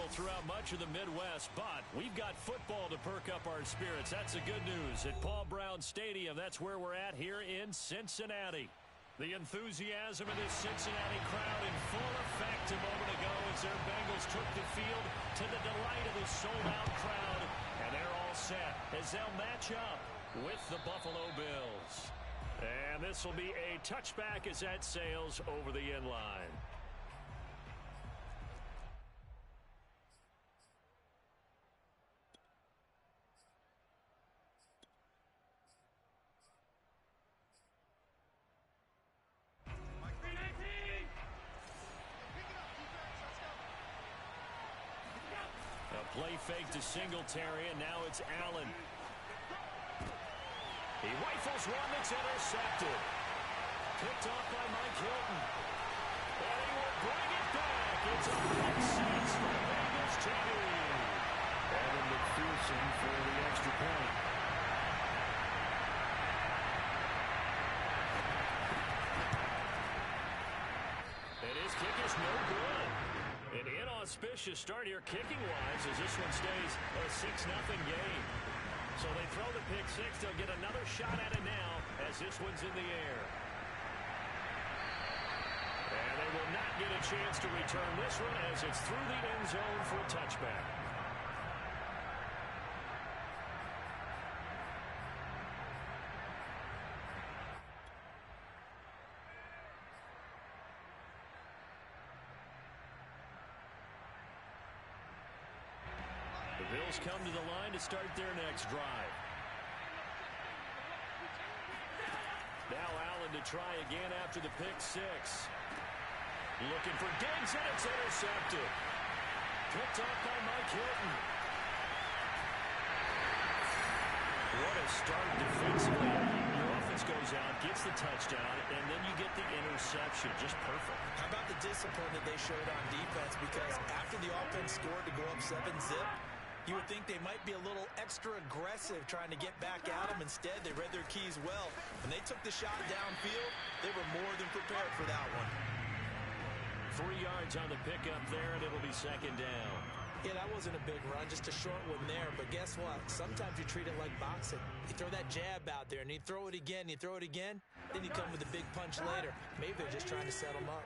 drizzle throughout much of the Midwest, but we've got football to perk up our spirits. That's the good news. At Paul Brown Stadium, that's where we're at here in Cincinnati. The enthusiasm of this Cincinnati crowd in full effect a moment ago as their Bengals took the field to the delight of the sold-out crowd. And they're all set as they'll match up with the Buffalo Bills. And this will be a touchback as that sails over the end line. Play fake to Singletary, and now it's Allen. He rifles one that's intercepted. Picked off by Mike Hilton. And he will bring it back. It's a pick six for the Bengals team. Evan McPherson for the extra point. And his kick is no good. An inauspicious start here kicking-wise as this one stays a 6-0 game. So they throw the pick six. They'll get another shot at it now as this one's in the air. And they will not get a chance to return this one as it's through the end zone for a touchback. The Bills come to the line to start their next drive. Now Allen to try again after the pick six. Looking for Diggs, and it's intercepted. Picked off by Mike Hilton. What a start defensively. Your offense goes out, gets the touchdown, and then you get the interception. Just perfect. How about the discipline that they showed on defense? Because after the offense scored to go up 7-zip, you would think they might be a little extra aggressive trying to get back at them. Instead, they read their keys well. When they took the shot downfield, they were more than prepared for that one. 3 yards on the pickup there, and it'll be second down. Yeah, that wasn't a big run, just a short one there. But guess what? Sometimes you treat it like boxing. You throw that jab out there, and you throw it again, you throw it again, then you come with a big punch later. Maybe they're just trying to set them up.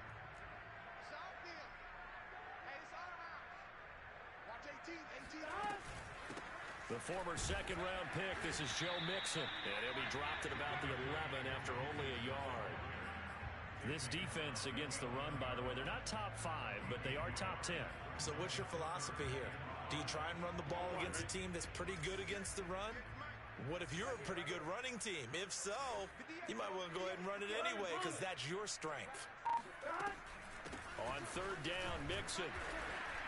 The former second-round pick, this is Joe Mixon. And he'll be dropped at about the 11 after only a yard. This defense against the run, by the way, they're not top 5, but they are top 10. So what's your philosophy here? Do you try and run the ball against a team that's pretty good against the run? What if you're a pretty good running team? If so, you might want to go ahead and run it anyway because that's your strength. On third down, Mixon.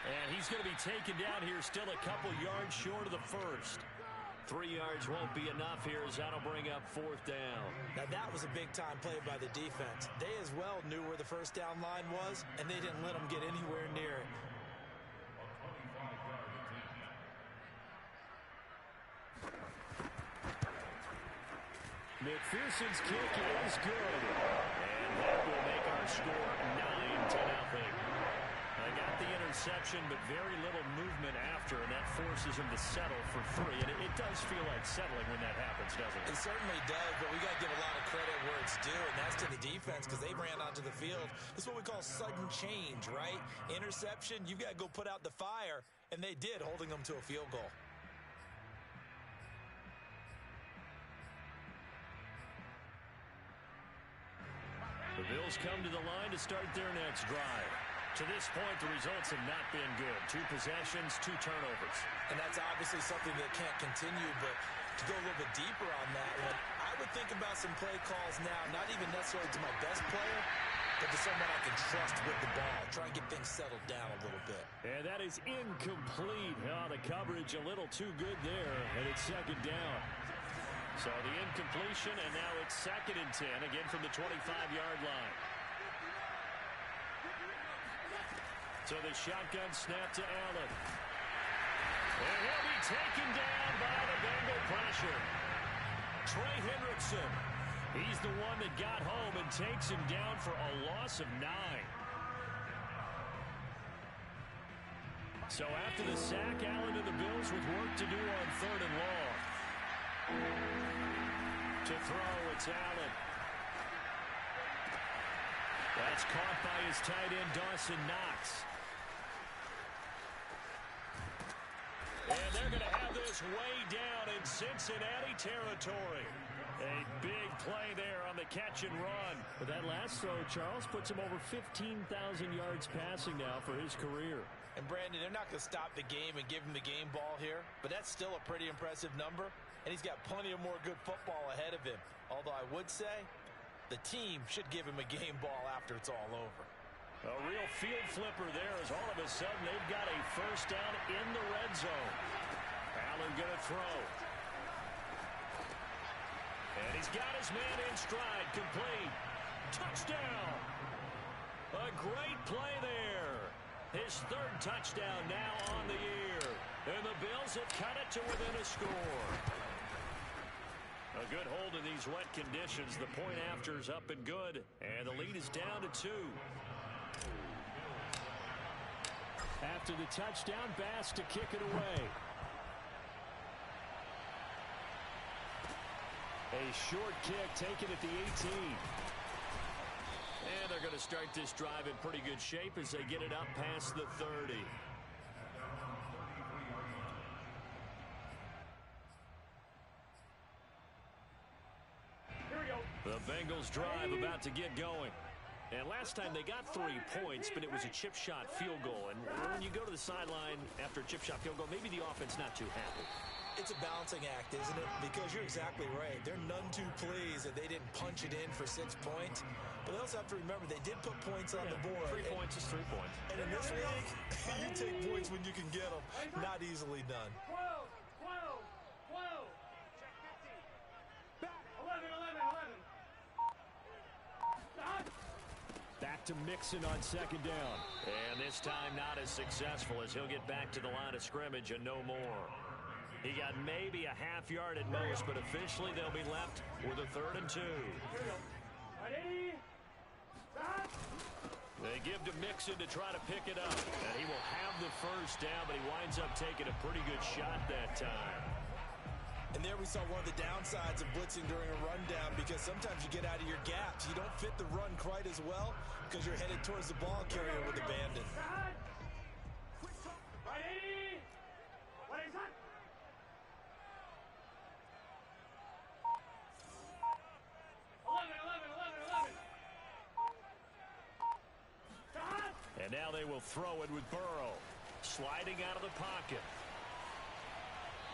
And he's going to be taken down here still a couple yards short of the first. 3 yards won't be enough here as that'll bring up fourth down. Now that was a big-time play by the defense. They as well knew where the first down line was, and they didn't let them get anywhere near it. McPherson's kick is good. And that will make our score 9-0. They got the interception, but very little movement after, and that forces them to settle for 3. And it does feel like settling when that happens, doesn't it? It certainly does, but we got to give a lot of credit where it's due, and that's to the defense because they ran onto the field. This is what we call sudden change, right? Interception, you've got to go put out the fire, and they did, holding them to a field goal. The Bills come to the line to start their next drive. To this point, the results have not been good. 2 possessions, 2 turnovers. And that's obviously something that can't continue, but to go a little bit deeper on that one, I would think about some play calls now, not even necessarily to my best player, but to someone I can trust with the ball. Try and get things settled down a little bit. And that is incomplete. Oh, the coverage a little too good there, and it's second down. So the incompletion, and now it's 2nd and 10, again from the 25-yard line. So the shotgun snap to Allen. And he'll be taken down by the Bengal pressure. Trey Hendrickson. He's the one that got home and takes him down for a loss of 9. So after the sack, Allen and the Bills with work to do on 3rd and long. To throw, it's Allen. That's caught by his tight end, Dawson Knox. And they're going to have this way down in Cincinnati territory. A big play there on the catch and run. But that last throw, Charles, puts him over 15,000 yards passing now for his career. And Brandon, they're not going to stop the game and give him the game ball here, but that's still a pretty impressive number, and he's got plenty of more good football ahead of him. Although I would say the team should give him a game ball after it's all over. A real field flipper there as all of a sudden they've got a first down in the red zone. Allen going to throw. And he's got his man in stride, complete. Touchdown. A great play there. His 3rd touchdown now on the year. And the Bills have cut it to within a score. A good hold in these wet conditions. The point after's up and good. And the lead is down to 2. After the touchdown, Bass to kick it away. A short kick taken at the 18. And they're going to start this drive in pretty good shape as they get it up past the 30. Here we go. The Bengals drive about to get going. And last time they got 3 points, but it was a chip shot field goal. And when you go to the sideline after a chip shot field goal, maybe the offense not too happy. It's a balancing act, isn't it? Because you're exactly right. They're none too pleased that they didn't punch it in for 6 points. But they also have to remember they did put points on the board. 3 points is 3 points. And in this league, you take points when you can get them. Not easily done. 12. Check 50. Back. 11. Stop. Back to Mixon on 2nd down. And this time not as successful as he'll get back to the line of scrimmage and no more. He got maybe a half yard at most, but officially they'll be left with a 3rd and 2. Ready? Stop. They give to Mixon to try to pick it up. And he will have the first down, but he winds up taking a pretty good shot that time. And there we saw one of the downsides of blitzing during a rundown, because sometimes you get out of your gaps. You don't fit the run quite as well because you're headed towards the ball carrier with abandon. Ready? What is that? 11. Stop. And now they will throw it with Burrow. Sliding out of the pocket.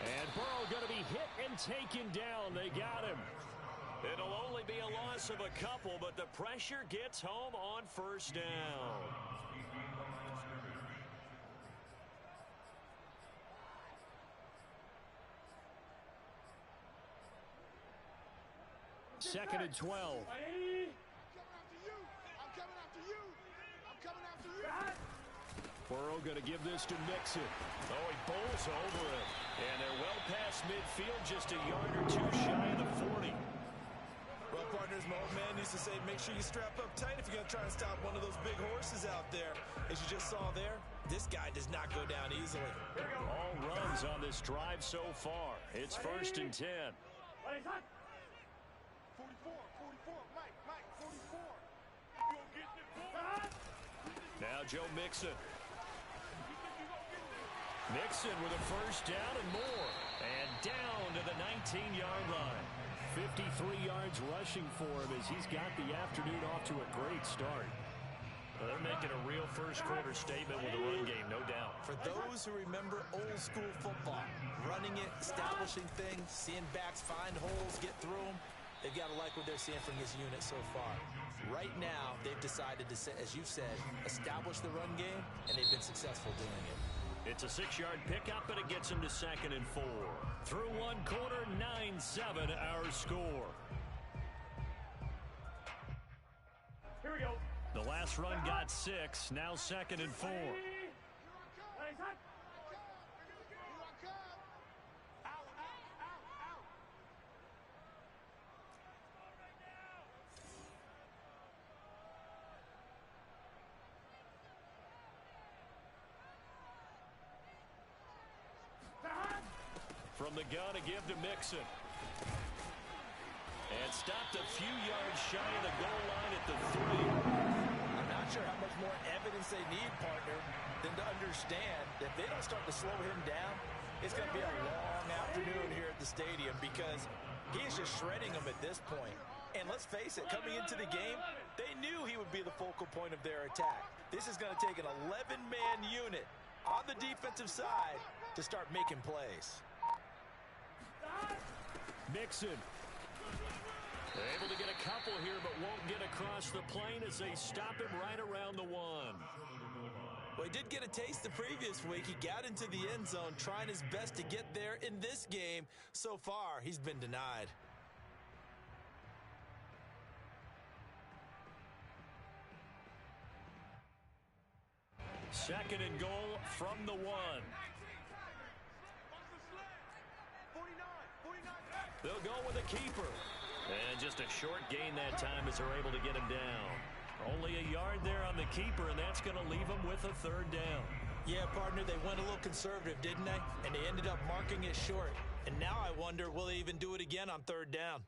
And Burrow going to be hit and taken down. They got him. It'll only be a loss of a couple, but the pressure gets home on 1st down. Second and 12. Ready? I'm coming after you. Burrow going to give this to Mixon. Oh, he bowls over it. And they're well past midfield, just a yard or 2 shy of the 40. Well, partners, my old man used to say, make sure you strap up tight if you're going to try and stop one of those big horses out there. As you just saw there, this guy does not go down easily. All runs on this drive so far. It's 1st and 10. What is that? 44, Mike, 44. Stop. Now Joe Mixon. Mixon with a first down and more. And down to the 19-yard line. 53 yards rushing for him as he's got the afternoon off to a great start. Well, they're making a real first-quarter statement with the run game, no doubt. For those who remember old-school football, running it, establishing things, seeing backs find holes, get through them, they've got to like what they're seeing from this unit so far. Right now, they've decided to, as you said, establish the run game, and they've been successful doing it. It's a 6-yard pickup, and it gets him to 2nd and 4. Through one quarter, 9-7 our score. Here we go. The last run got 6, now 2nd and 4. What is that? From the gun, a give to Mixon. And stopped a few yards shy of the goal line at the 3. I'm not sure how much more evidence they need, partner, than to understand that if they don't start to slow him down, it's going to be a long afternoon here at the stadium because he is just shredding them at this point. And let's face it, coming into the game, they knew he would be the focal point of their attack. This is going to take an 11-man unit on the defensive side to start making plays. Mixon. They're able to get a couple here, but won't get across the plane as they stop him right around the 1. Well, he did get a taste the previous week. He got into the end zone trying his best to get there in this game. So far, he's been denied. Second and goal from the 1. They'll go with a keeper. And just a short gain that time as they're able to get him down. Only a yard there on the keeper, and that's going to leave him with a 3rd down. Yeah, partner, they went a little conservative, didn't they? And they ended up marking it short. And now I wonder, will they even do it again on 3rd down?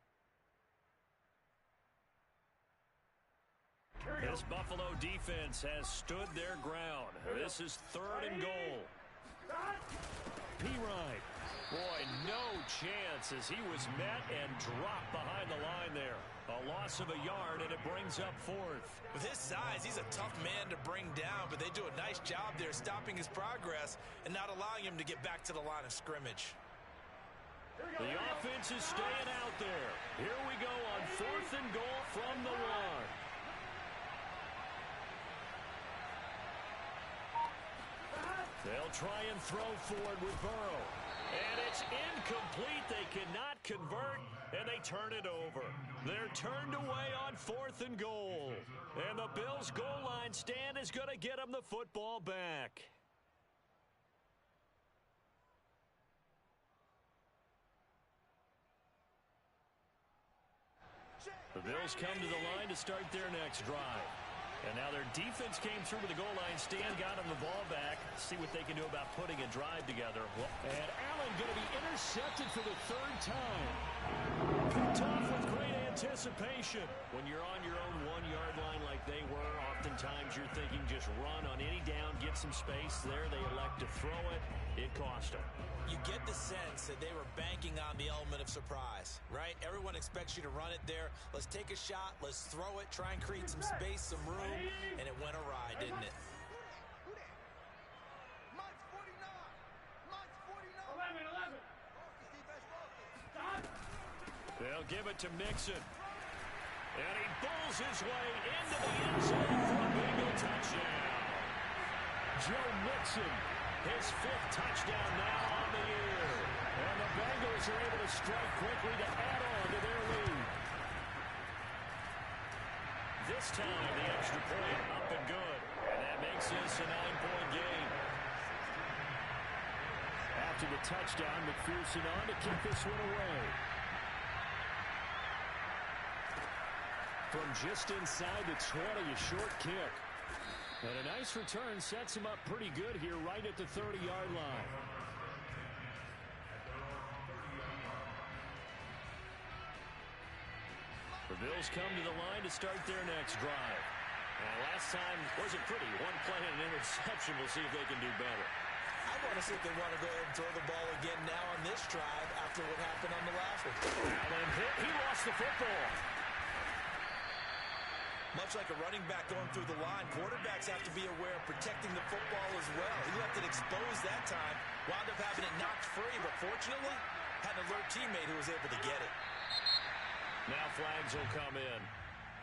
This Buffalo defense has stood their ground. This is 3rd and goal. P-Ride. Boy, no chance as he was met and dropped behind the line there. A loss of a yard, and it brings up 4th. With his size, he's a tough man to bring down, but they do a nice job there stopping his progress and not allowing him to get back to the line of scrimmage. The offense is staying out there. Here we go on 4th and goal from the 1. They'll try and throw forward with Burrow. And it's incomplete. They cannot convert, and they turn it over. They're turned away on 4th and goal. And the Bills' goal line stand is going to get them the football back. The Bills come to the line to start their next drive. And now their defense came through with the goal line stand, got them the ball back. See what they can do about putting a drive together. And Allen going to be intercepted for the 3rd time. Picked off with great anticipation. When you're on your own 1-yard line like they were, oftentimes you're thinking just run on any down, get some space. There they elect to throw it. It cost them. You get the sense that they were banking on the element of surprise, right? Everyone expects you to run it there. Let's take a shot. Let's throw it. Try and create some space, some room. And it went awry, didn't it? Mike's 49. Mike's 49. 11. They'll give it to Mixon. And he bowls his way into the end zone for a Bengal touchdown. Joe Mixon, his 5th touchdown now on the year. And the Bengals are able to strike quickly to add on to their lead. This time, the extra point up and good. And that makes this a 9-point game. After the touchdown, McPherson on to kick this one away. From just inside the 20, a short kick. And a nice return sets him up pretty good here right at the 30-yard line. The Bills come to the line to start their next drive. And last time wasn't pretty. One play and an interception. We'll see if they can do better. I want to see if they want to go ahead and throw the ball again now on this drive after what happened on the last one. Allen hit. He lost the football. Much like a running back going through the line, quarterbacks have to be aware of protecting the football as well. He left it exposed that time, wound up having it knocked free, but fortunately, had an alert teammate who was able to get it. Now flags will come in.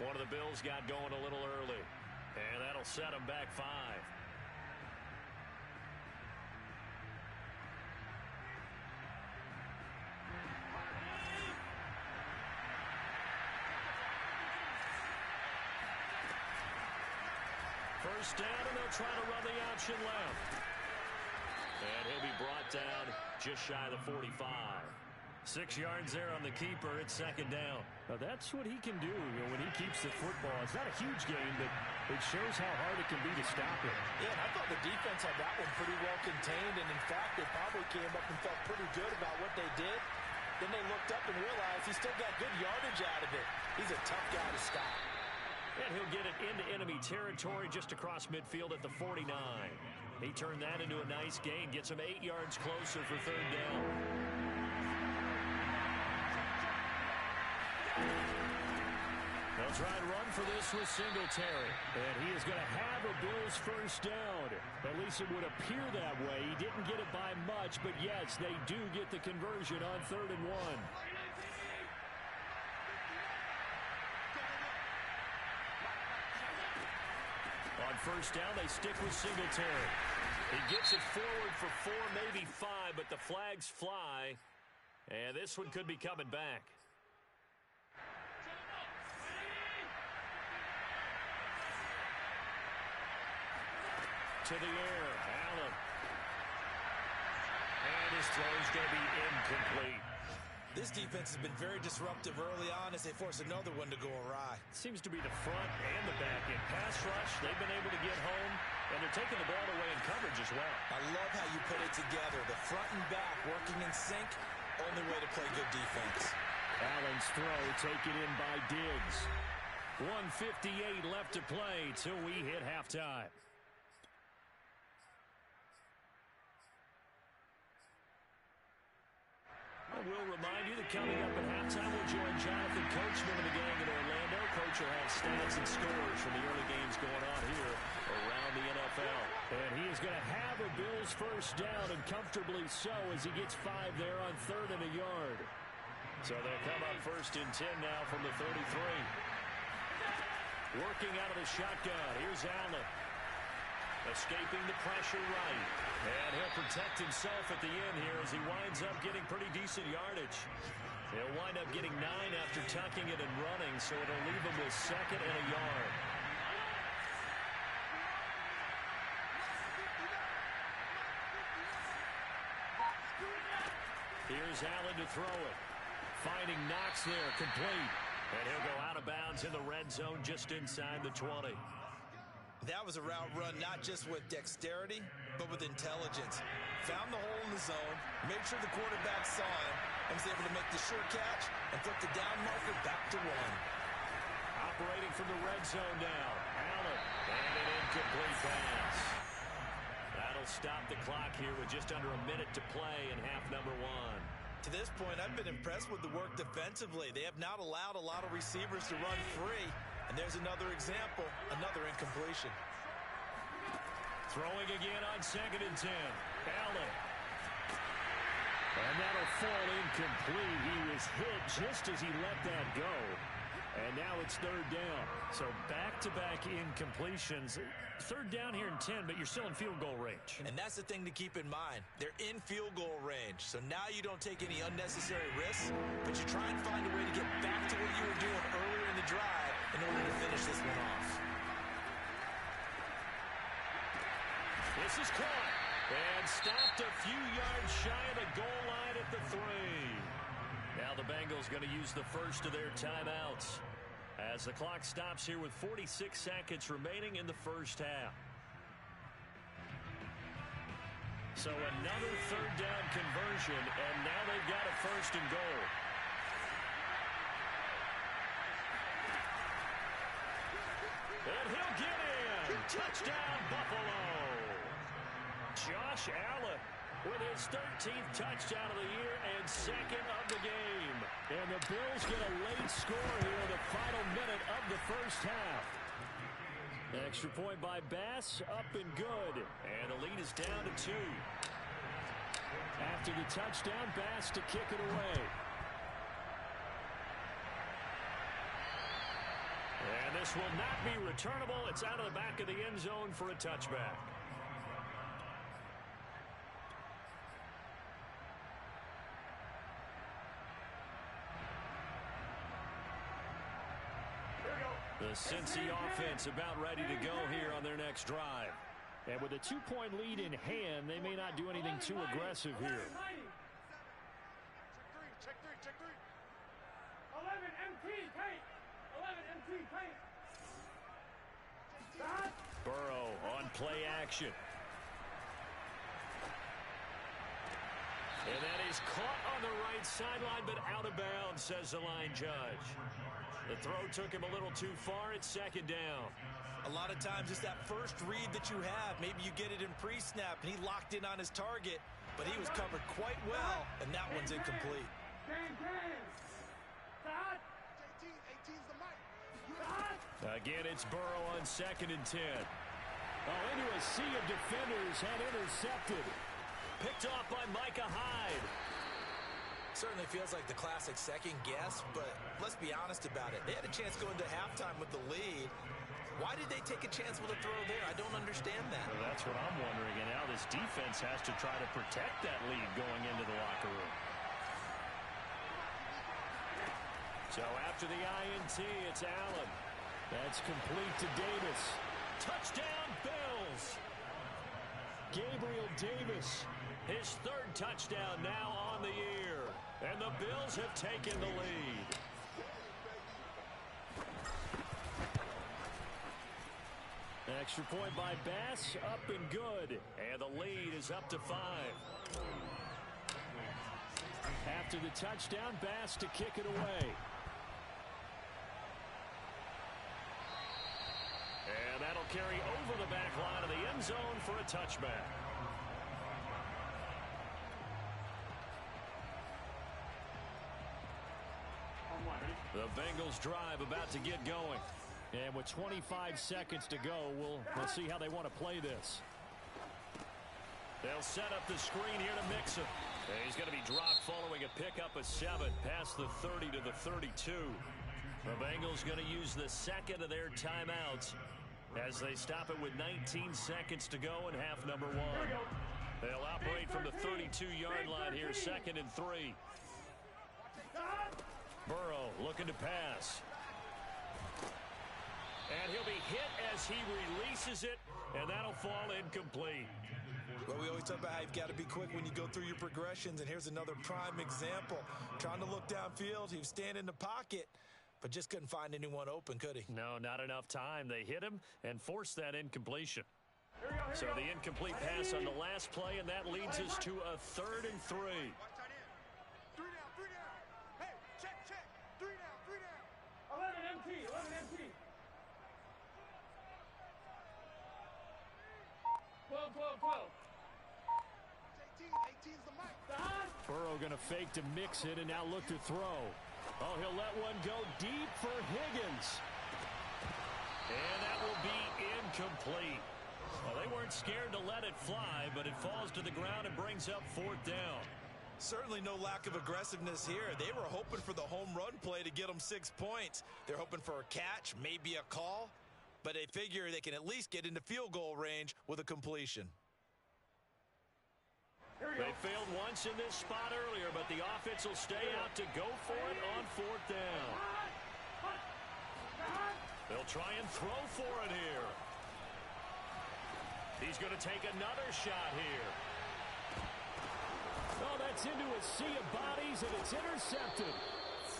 One of the Bills got going a little early, and that'll set them back 5. First down, and they'll try to run the option left. And he'll be brought down just shy of the 45. 6 yards there on the keeper. It's second down. Now that's what he can do, when he keeps the football. It's not a huge game, but it shows how hard it can be to stop it. Yeah, and I thought the defense had that one pretty well contained, and in fact, they probably came up and felt pretty good about what they did. Then they looked up and realized he still got good yardage out of it. He's a tough guy to stop. And he'll get it into enemy territory just across midfield at the 49. He turned that into a nice gain, gets him 8 yards closer for third down. They'll try and run for this with Singletary. And he is going to have a Bills first down. At least it would appear that way. He didn't get it by much, but yes, they do get the conversion on 3rd and 1. On first down, they stick with Singletary. He gets it forward for 4, maybe 5, but the flags fly. And this one could be coming back. To the air, Allen. And his throw is going to be incomplete. This defense has been very disruptive early on as they force another one to go awry. Seems to be the front and the back end. Pass rush, they've been able to get home, and they're taking the ball away in coverage as well. I love how you put it together. The front and back working in sync, only way to play good defense. Allen's throw taken in by Diggs. 1:58 left to play till we hit halftime. We'll remind you that coming up at halftime, we'll join Jonathan Coachman and the gang in Orlando. Coach will have stats and scores from the early games going on here around the NFL. And he is going to have a Bills first down, and comfortably so, as he gets 5 there on 3rd and a yard. So they'll come up 1st and 10 now from the 33. Working out of the shotgun. Here's Allen. Escaping the pressure right. And he'll protect himself at the end here as he winds up getting pretty decent yardage. He'll wind up getting 9 after tucking it and running, so it'll leave him with 2nd and a yard. Here's Allen to throw it. Finding Knox there, complete. And he'll go out of bounds in the red zone just inside the 20. That was a route run not just with dexterity, but with intelligence. Found the hole in the zone, made sure the quarterback saw him, and was able to make the sure catch and flip the down marker back to 1. Operating from the red zone now. Allen, and an incomplete pass. That'll stop the clock here with just under a minute to play in half number 1. To this point, I've been impressed with the work defensively. They have not allowed a lot of receivers to run free. And there's another example, another incompletion. Throwing again on 2nd and 10. Allen. And that'll fall incomplete. He was hit just as he let that go. And now it's 3rd down. So back-to-back incompletions. 3rd down here in 10, but you're still in field goal range. And that's the thing to keep in mind. They're in field goal range. So now you don't take any unnecessary risks, but you try and find a way to get back to what you were doing earlier in the drive in order to finish this one off. This is caught and stopped a few yards shy of the goal line at the 3. Now the Bengals going to use the first of their timeouts as the clock stops here with 46 seconds remaining in the first half. So another 3rd down conversion, and now they've got a 1st and goal. And he'll get in. Touchdown, Buffalo. Josh Allen with his 13th touchdown of the year and 2nd of the game. And the Bills get a late score here in the final minute of the first half. Extra point by Bass, up and good. And the lead is down to 2. After the touchdown, Bass to kick it away. And this will not be returnable. It's out of the back of the end zone for a touchback. The Cincy offense about ready to go here on their next drive. And with a 2-point lead in hand, they may not do anything too aggressive here. Check 3, check 3. check 3. 11 MT paint. 11 MT paint. Stop. Burrow on play action. And that is caught on the right sideline, but out of bounds, says the line judge. The throw took him a little too far. It's second down. A lot of times it's that first read that you have. Maybe you get it in pre-snap, and he locked in on his target, but he was covered quite well, and that one's incomplete. Again, it's Burrow on 2nd and 10. Oh, into a sea of defenders and intercepted. Picked off by Micah Hyde. Certainly feels like the classic second guess, but let's be honest about it. They had a chance going to halftime with the lead. Why did they take a chance with a throw there? I don't understand that. Well, that's what I'm wondering. And now this defense has to try to protect that lead going into the locker room. So after the INT, it's Allen. That's complete to Davis. Touchdown, Bills. Gabriel Davis. His 3rd touchdown now on the year. And the Bills have taken the lead. Extra point by Bass, up and good. And the lead is up to 5. After the touchdown, Bass to kick it away. And that'll carry over the back line of the end zone for a touchback. The Bengals drive about to get going. And with 25 seconds to go, we'll see how they want to play this. They'll set up the screen here to Mixon. And he's going to be dropped following a pickup of 7 past the 30 to the 32. The Bengals going to use the second of their timeouts as they stop it with 19 seconds to go in half number 1. They'll operate from the 32-yard line here, 2nd and 3. Burrow looking to pass. And he'll be hit as he releases it, and that'll fall incomplete. Well, we always talk about how you've got to be quick when you go through your progressions, and here's another prime example. Trying to look downfield, he was standing in the pocket, but just couldn't find anyone open, could he? No, not enough time. They hit him and forced that incompletion. So the incomplete pass on the last play, and that leads us to a 3rd and 3. 3 down, 3 down. Hey, check. 3 down, 3 down. 11 MT, 11 MT. 12. 18's the mic. Burrow going to fake to mix it and now look to throw. Oh, he'll let one go deep for Higgins. And that will be incomplete. Well, they weren't scared to let it fly, but it falls to the ground and brings up 4th down. Certainly no lack of aggressiveness here. They were hoping for the home run play to get them 6 points. They're hoping for a catch, maybe a call, but they figure they can at least get into field goal range with a completion. They failed once in this spot earlier, but the offense will stay out to go for it on 4th down. They'll try and throw for it here. He's going to take another shot here. Oh, that's into a sea of bodies, and it's intercepted.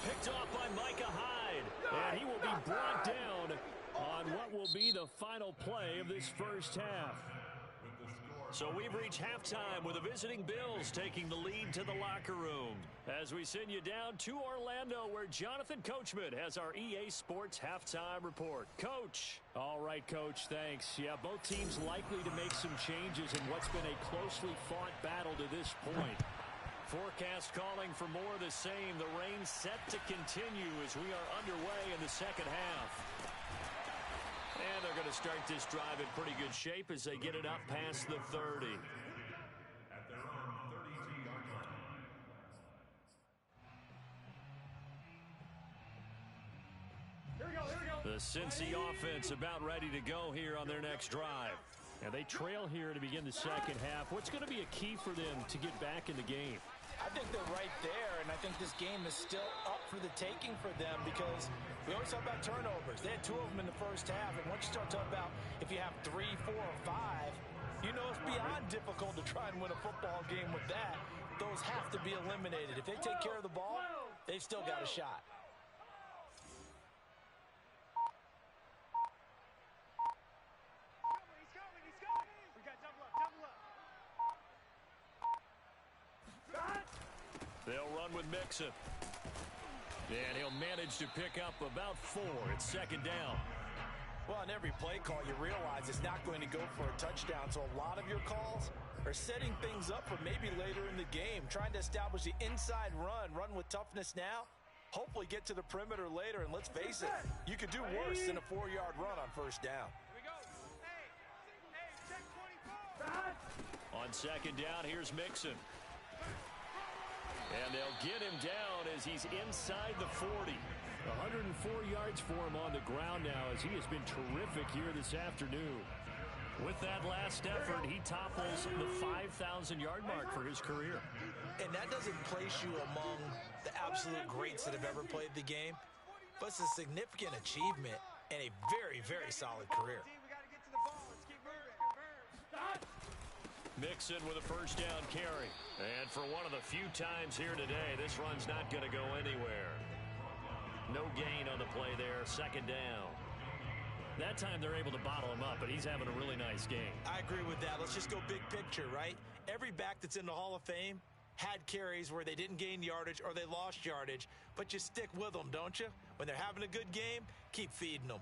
Picked off by Micah Hyde. And he will be brought down on what will be the final play of this first half. So we've reached halftime with the visiting Bills taking the lead to the locker room as we send you down to Orlando, where Jonathan Coachman has our EA Sports halftime report. Coach. All right, Coach, thanks. Yeah, both teams likely to make some changes in what's been a closely fought battle to this point. Forecast calling for more of the same. The rain set to continue as we are underway in the second half. And they're going to start this drive in pretty good shape as they get it up past the 30. At their own 32-yard line. Here we go. The Cincy offense about ready to go here on their next drive. And they trail here to begin the second half. What's going to be a key for them to get back in the game? I think they're right there, and I think this game is still up for the taking for them because we always talk about turnovers. They had 2 of them in the first half, and once you start talking about if you have 3, 4, or 5, you know it's beyond difficult to try and win a football game with that. Those have to be eliminated. If they take care of the ball, they've still got a shot. He's coming. We got double up. They'll run with Mixon. And he'll manage to pick up about 4. It's second down. Well, on every play call, you realize it's not going to go for a touchdown, so a lot of your calls are setting things up for maybe later in the game, trying to establish the inside run with toughness now, hopefully get to the perimeter later, and let's face it, you could do worse than a 4-yard run on first down. Here we go. Hey, check 24. On second down, here's Mixon. And they'll get him down as he's inside the 40. 104 yards for him on the ground now as he has been terrific here this afternoon. With that last effort, he topples the 5,000-yard mark for his career. And that doesn't place you among the absolute greats that have ever played the game, but it's a significant achievement and a very, very solid career. We got to get to the ball. Let's keep moving. Mixon with a first down carry. And for one of the few times here today, this run's not going to go anywhere. No gain on the play there, second down. That time they're able to bottle him up, but he's having a really nice game. I agree with that. Let's just go big picture, right? Every back that's in the Hall of Fame had carries where they didn't gain yardage or they lost yardage, but you stick with them, don't you? When they're having a good game, keep feeding them.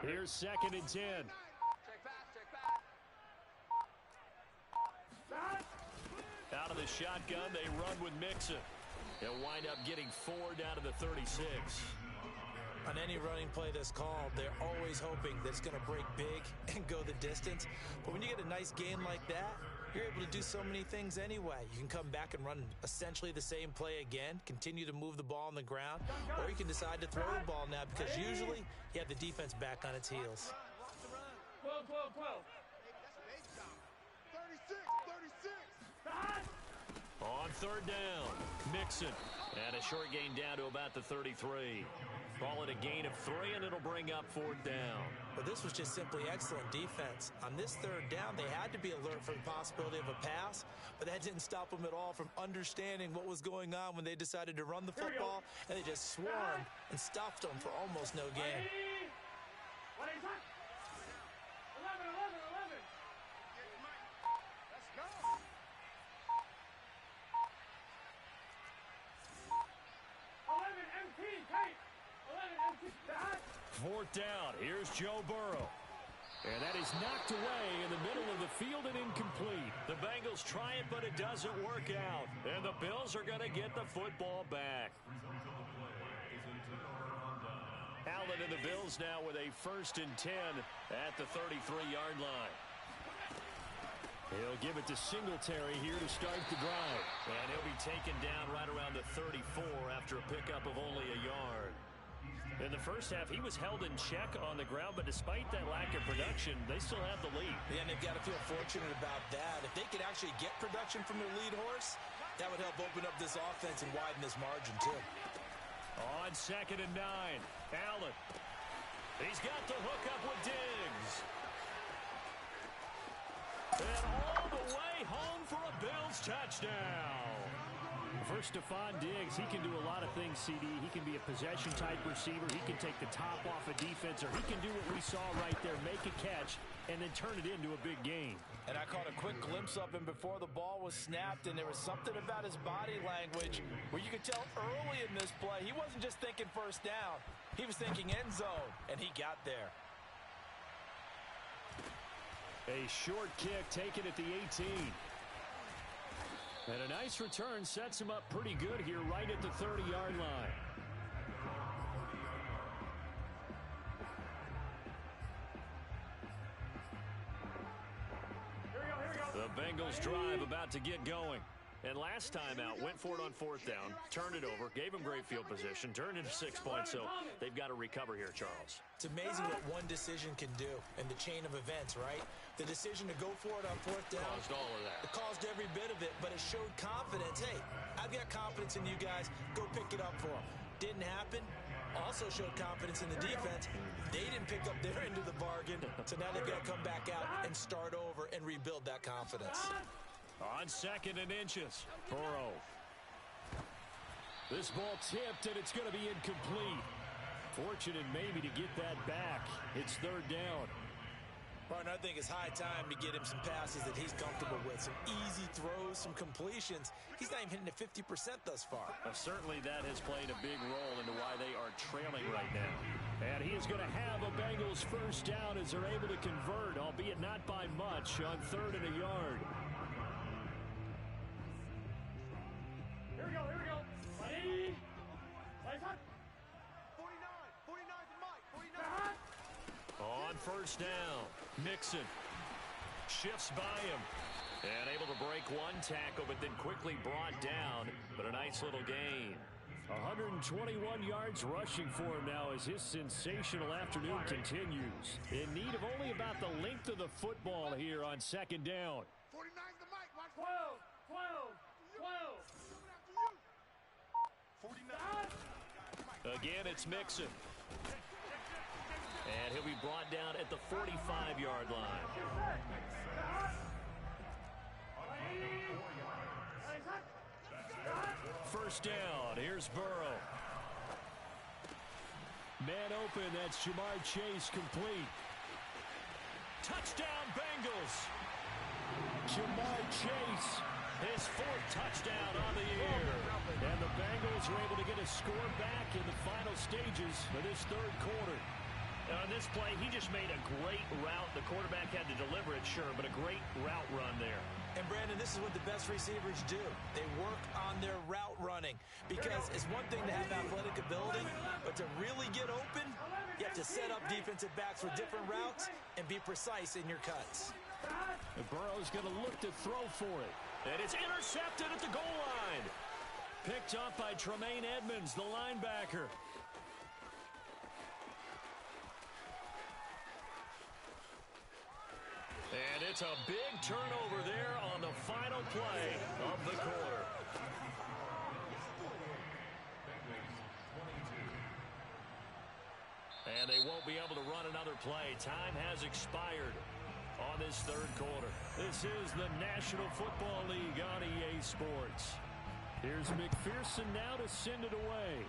Here's second and 10. Check pass. Out of the shotgun, they run with Mixon. They'll wind up getting 4 down to the 36. On any running play that's called, they're always hoping that it's going to break big and go the distance. But when you get a nice gain like that, you're able to do so many things anyway. You can come back and run essentially the same play again, continue to move the ball on the ground, or you can decide to throw the ball now because usually you have the defense back on its heels. 12. 36. On third down, Mixon. And a short gain down to about the 33. Call it a gain of 3, and it'll bring up fourth down. But this was just simply excellent defense. On this third down, they had to be alert for the possibility of a pass, but that didn't stop them at all from understanding what was going on when they decided to run the football, and they just swarmed and stuffed them for almost no gain. 11. Let's go. 11 MT, Kate. 11 MT. Fourth down. Here's Joe Burrow. And that is knocked away in the middle of the field and incomplete. The Bengals try it, but it doesn't work out. And the Bills are going to get the football back. Allen and the Bills now with a 1st and 10 at the 33-yard line. He'll give it to Singletary here to start the drive. And he'll be taken down right around the 34 after a pickup of only a yard. In the first half, he was held in check on the ground, but despite that lack of production, they still have the lead. Yeah, and they've got to feel fortunate about that. If they could actually get production from their lead horse, that would help open up this offense and widen this margin, too. On 2nd and 9, Allen. He's got the hook up with Diggs. And all the way home for a Bills touchdown. For Stephon Diggs, he can do a lot of things, CD. He can be a possession-type receiver. He can take the top off a defense, or he can do what we saw right there, make a catch, and then turn it into a big gain. And I caught a quick glimpse of him before the ball was snapped, and there was something about his body language where you could tell early in this play, he wasn't just thinking first down. He was thinking end zone, and he got there. A short kick taken at the 18. And a nice return sets him up pretty good here right at the 30-yard line. The Bengals drive about to get going. And last time out, went for it on 4th down, turned it over, gave them great field position, turned into 6 points, so they've got to recover here, Charles. It's amazing what one decision can do in the chain of events, right? The decision to go for it on 4th down. Caused all of that. It caused every bit of it, but it showed confidence. Hey, I've got confidence in you guys. Go pick it up for them. Didn't happen. also showed confidence in the defense. They didn't pick up their end of the bargain, so now they've got to come back out and start over and rebuild that confidence. On 2nd and inches, Burrow. This ball tipped, and it's going to be incomplete. Fortunate maybe to get that back. It's 3rd down. Partner, I think it's high time to get him some passes that he's comfortable with. Some easy throws, some completions. He's not even hitting at 50% thus far. Certainly that has played a big role into why they are trailing right now. And he is going to have a Bengals first down as they're able to convert, albeit not by much, on 3rd and a yard. Here we go, here we go. Ready? Play hot. 49 to Mike. 49. On 1st down, Mixon shifts by him and able to break one tackle, but then quickly brought down. But a nice little gain. 121 yards rushing for him now as his sensational afternoon continues. In need of only about the length of the football here on 2nd down. 49 to Mike. Watch 12. 49. Again, it's Mixon. And he'll be brought down at the 45-yard line. 1st down. Here's Burrow. Man open. That's Jamar Chase complete. Touchdown, Bengals. Jamar Chase, his 4th touchdown on the year. And the Bengals are able to get a score back in the final stages of this 3rd quarter. On this play, he just made a great route. The quarterback had to deliver it, sure, but a great route run there. And, Brandon, this is what the best receivers do. They work on their route running because it's one thing to have athletic ability, but to really get open, you have to set up defensive backs with different routes and be precise in your cuts. And Burrow's going to look to throw for it. And it's intercepted at the goal line. Picked up by Tremaine Edmonds, the linebacker. And it's a big turnover there on the final play of the quarter. And they won't be able to run another play. Time has expired on this 3rd quarter. This is the National Football League on EA Sports. Here's McPherson now to send it away.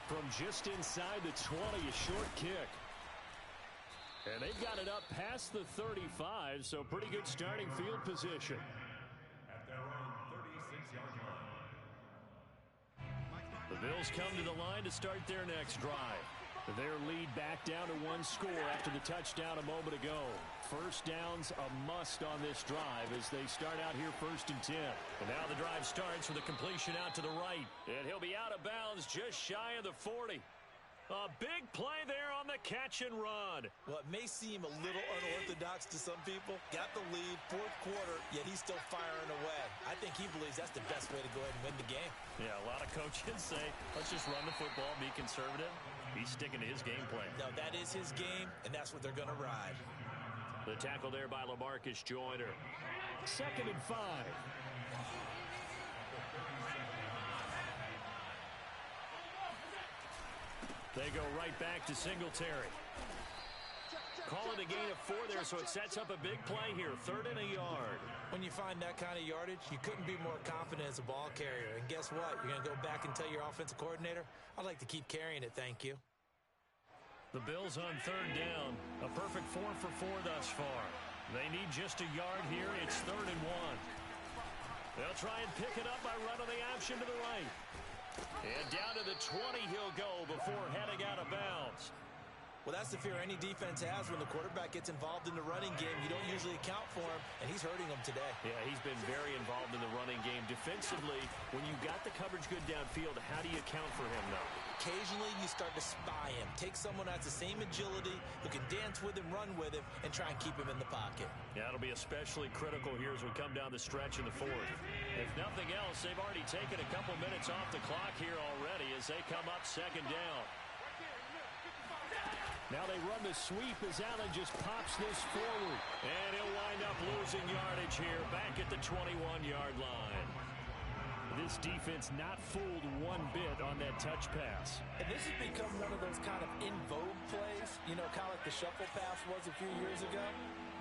From just inside the 20, a short kick. And they've got it up past the 35, so pretty good starting field position. At their own 36-yard line. The Bills come to the line to start their next drive. Their lead back down to 1 score after the touchdown a moment ago. First down's a must on this drive as they start out here 1st and 10. And now the drive starts with a completion out to the right. And he'll be out of bounds just shy of the 40. A big play there on the catch and run. Well, it may seem a little unorthodox to some people. Got the lead, 4th quarter, yet he's still firing away. I think he believes that's the best way to go ahead and win the game. Yeah, a lot of coaches say, let's just run the football, be conservative. He's sticking to his game plan. No, that is his game, and that's what they're going to ride. The tackle there by LaMarcus Joyner. 2nd and 5. They go right back to Singletary. Call it a gain of 4 there, so it sets up a big play here. 3rd and a yard. When you find that kind of yardage, you couldn't be more confident as a ball carrier. And guess what? You're going to go back and tell your offensive coordinator, I'd like to keep carrying it, thank you. The Bills on 3rd down. A perfect 4 for 4 thus far. They need just a yard here. It's 3rd and 1. They'll try and pick it up by running the option to the right. And down to the 20 he'll go before heading out of bounds. Well, that's the fear any defense has when the quarterback gets involved in the running game. You don't usually account for him, and he's hurting them today. Yeah, he's been very involved in the running game. Defensively, when you got the coverage good downfield, how do you account for him, though? Occasionally, you start to spy him. Take someone who has the same agility, who can dance with him, run with him, and try and keep him in the pocket. Yeah, it'll be especially critical here as we come down the stretch in the 4th. If nothing else, they've already taken a couple minutes off the clock here already as they come up 2nd down. Now they run the sweep as Allen just pops this forward. And he'll wind up losing yardage here back at the 21-yard line. This defense not fooled one bit on that touch pass. And this has become one of those kind of in vogue plays, you know, kind of like the shuffle pass was a few years ago.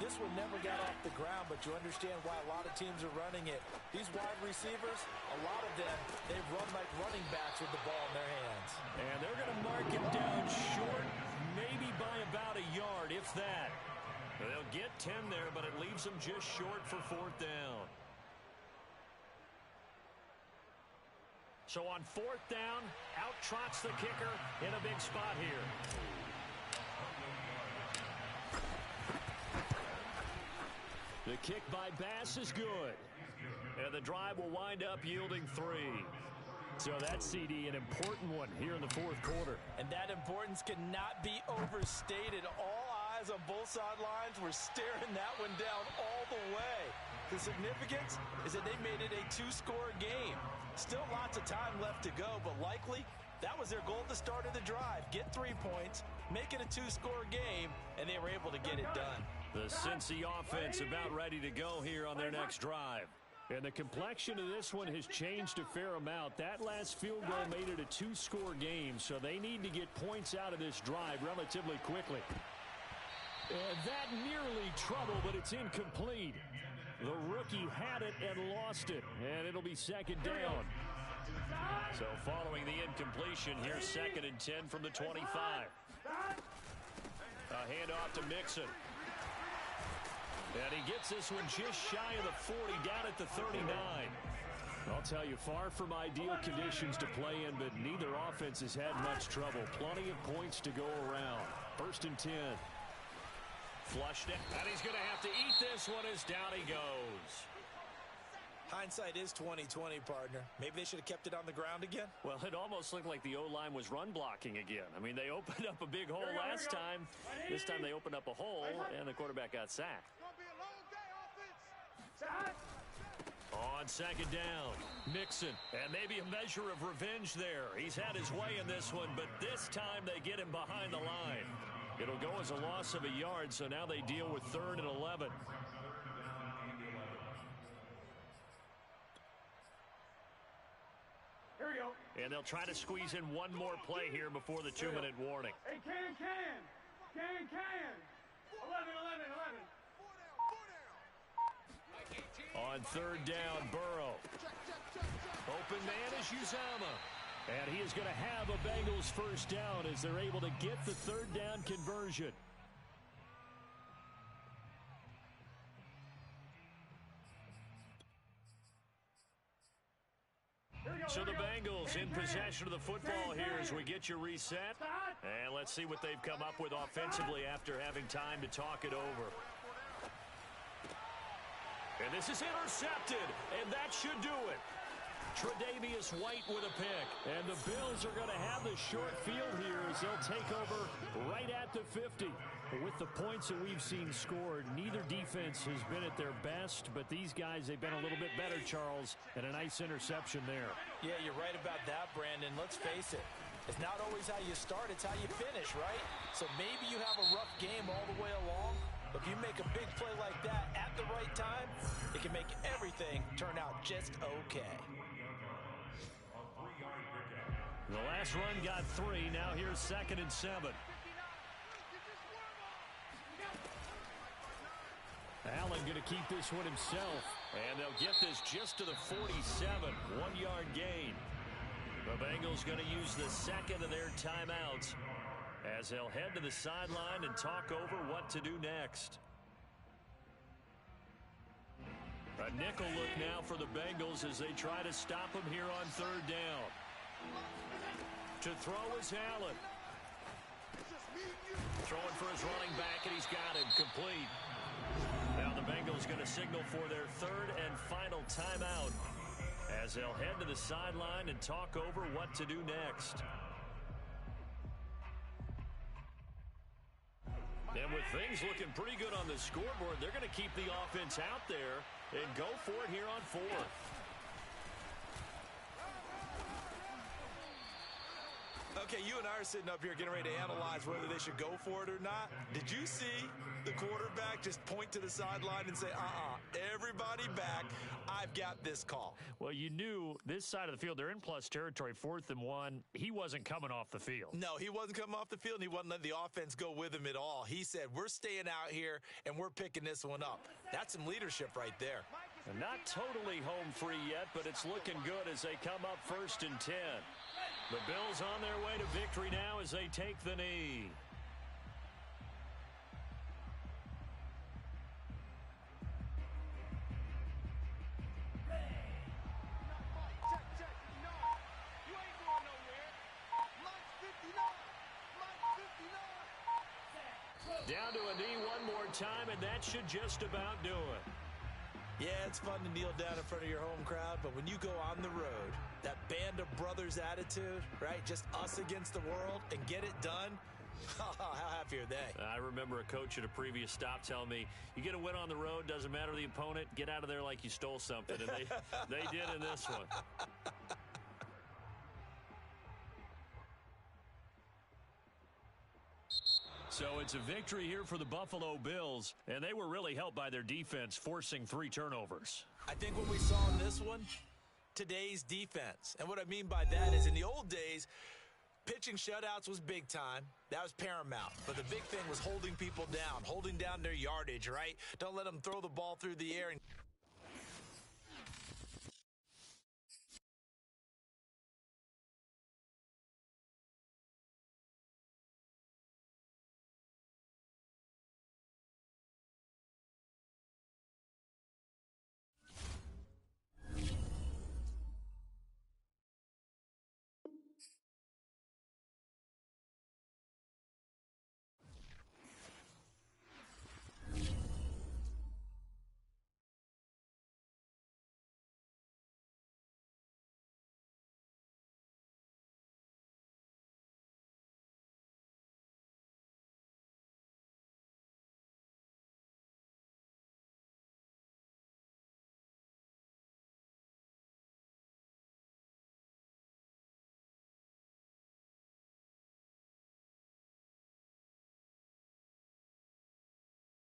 This one never got off the ground, but you understand why a lot of teams are running it. These wide receivers, a lot of them, they've run like running backs with the ball in their hands. And they're going to mark him down short, maybe by about a yard, if that. They'll get 10 there, but it leaves them just short for 4th down. So on 4th down, out trots the kicker in a big spot here. The kick by Bass is good. And the drive will wind up yielding 3. So that's, CD, an important one here in the 4th quarter. And that importance cannot be overstated. All eyes on both sidelines were staring that one down all the way. The significance is that they made it a 2-score game. Still lots of time left to go, but likely that was their goal at the start of the drive. Get 3 points, make it a 2-score game, and they were able to get it done. The Cincy offense about ready to go here on their next drive. And the complexion of this one has changed a fair amount. That last field goal made it a 2-score game, so they need to get points out of this drive relatively quickly. And that nearly trouble, but it's incomplete. The rookie had it and lost it, and it'll be 2nd down. So following the incompletion, here's 2nd and 10 from the 25. A handoff to Mixon. And he gets this one just shy of the 40, down at the 39. I'll tell you, far from ideal conditions to play in, but neither offense has had much trouble. Plenty of points to go around. 1st and 10. Flushed it, and he's going to have to eat this one as down he goes. Hindsight is 20/20, partner. Maybe they should have kept it on the ground again. Well, it almost looked like the O-line was run blocking again. I mean, they opened up a big hole last time. This time they opened up a hole, and the quarterback got sacked. On 2nd down, Mixon, and maybe a measure of revenge there. He's had his way in this one, but this time they get him behind the line. It'll go as a loss of a yard, so now they deal with 3rd and 11. Here we go. And they'll try to squeeze in one more play here before the 2-minute warning. Hey, can. 11. On 3rd down, Burrow. Open man is Uzama. And he is going to have a Bengals 1st down as they're able to get the 3rd down conversion. So the Bengals in possession of the football here as we get you reset. And let's see what they've come up with offensively after having time to talk it over. And this is intercepted, and that should do it. Tre'Davious White with a pick. And the Bills are going to have the short field here as they'll take over right at the 50. But with the points that we've seen scored, neither defense has been at their best, but these guys, they've been a little bit better, Charles, and a nice interception there. Yeah, you're right about that, Brandon. Let's face it. It's not always how you start, it's how you finish, right? So maybe you have a rough game all the way along. If you make a big play like that at the right time, it can make everything turn out just okay. The last run got 3. Now here's 2nd and 7. Allen going to keep this one himself. And they'll get this just to the 47. 1-yard gain. The Bengals going to use the 2nd of their timeouts as they'll head to the sideline and talk over what to do next. A nickel look now for the Bengals as they try to stop him here on 3rd down. To throw is Allen. Throwing for his running back, and he's got him complete. Now the Bengals going to signal for their 3rd and final timeout as they'll head to the sideline and talk over what to do next. And with things looking pretty good on the scoreboard, they're going to keep the offense out there and go for it here on 4th. A Okay, you and I are sitting up here getting ready to analyze whether they should go for it or not. Did you see the quarterback just point to the sideline and say, everybody back, I've got this call? Well, you knew this side of the field, they're in plus territory, 4th and 1. He wasn't coming off the field. No, he wasn't coming off the field, and he wasn't letting the offense go with him at all. He said, we're staying out here, and we're picking this one up. That's some leadership right there. And not totally home free yet, but it's looking good as they come up 1st and 10. The Bills on their way to victory now as they take the knee. Check, check. No, you ain't going nowhere. Mike 59. Mike 59. Down to a knee one more time, and that should just about do it. Yeah, it's fun to kneel down in front of your home crowd, but when you go on the road, that band of brothers attitude, right? Just us against the world and get it done. How happy are they? I remember a coach at a previous stop telling me, you get a win on the road, doesn't matter the opponent, get out of there like you stole something. And they did in this one. So it's a victory here for the Buffalo Bills, and they were really helped by their defense, forcing 3 turnovers. I think what we saw in this one, today's defense. And what I mean by that is in the old days, pitching shutouts was big time. That was paramount. But the big thing was holding people down, holding down their yardage, right? Don't let them throw the ball through the air and